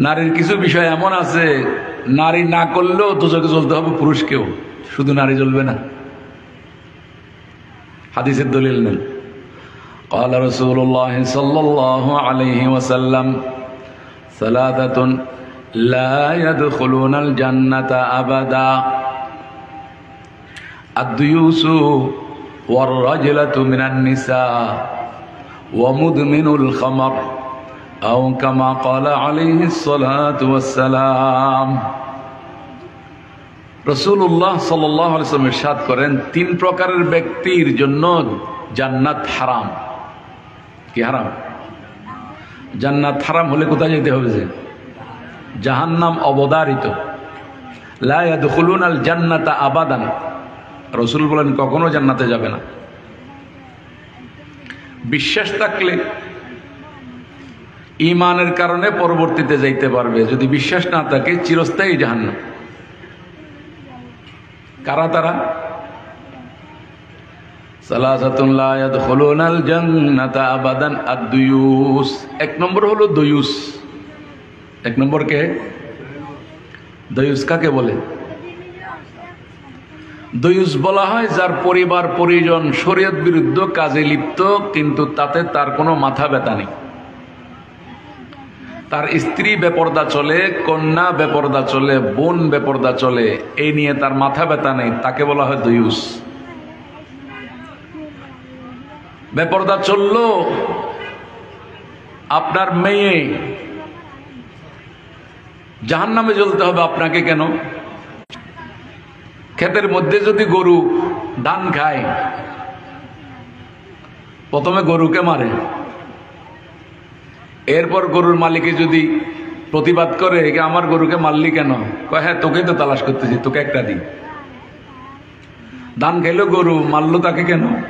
নারীর কিছু বিষয় এমন আছে নারী না করলেও দোজখে চলতে হবে পুরুষকেও, শুধু নারী জ্বলবে না। হাদিসের দলিল নেন। قال رسول الله صلى الله عليه وسلم ثلاثة لا يدخلون الجنة أبدا الديوث والرجلة من النساء ومدمن الخمر أو كما قال عليه الصلاة والسلام। রাসূলুল্লাহ সাল্লাল্লাহু আলাইহি ওয়াসাল্লাম ইরশাদ করেন, তিন প্রকারের ব্যক্তির জন্য জান্নাত হারাম। কি হারাম? জান্নাত হারাম হলে কোথায় যেতে হবে? যে জাহান্নাম অবধারিত। লা ইয়াদখুলুনাল জান্নাতা আবাদান, রাসূল বলেন কখনো জান্নাতে যাবে না। বিশ্বাস থাকলে ঈমানের কারণে পরবর্তীতে যাইতে পারবে, যদি বিশ্বাস না থাকে চিরস্থায়ী জাহান্নাম। কারা তারা? সালাসাতুন লা ইয়াদখুলুনাল জান্নাতা আবাদান আদ-দুয়ুস। এক নম্বর হলো দয়ুস। এক নম্বর কে? দয়ুস কাকে বলে? দয়ুস বলা হয় যার পরিবার পরিজন শরীয়ত বিরুদ্ধ কাজে লিপ্ত, কিন্তু তাতে তার কোনো মাথা ব্যথা নেই। তার স্ত্রী বেপরদা চলে, কন্যা বেপরদা চলে, বোন বেপরদা চলে, এই নিয়ে তার মাথা ব্যথা নেই, তাকে বলা হয় দয়ুস। বেপরদা চললো আপনার মেয়ে, জাহান্নামে জ্বলতে হবে আপনাকে কেন? ক্ষেতের মধ্যে যদি গরু ধান খায়, প্রথমে গরুকে মারে, এরপর গরুর মালিকে যদি প্রতিবাদ করে আমার গরুকে মারলি কেন, কয় হ্যাঁ তোকেই তো তালাশ করতেছি, তোকে একটা দিই। ধান খাইলো গরু, মারলো তাকে কেন?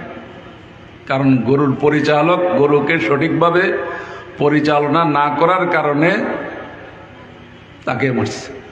কারণ গরুর পরিচালক গরুকে সঠিকভাবে পরিচালনা না করার কারণে তাকে মারছে।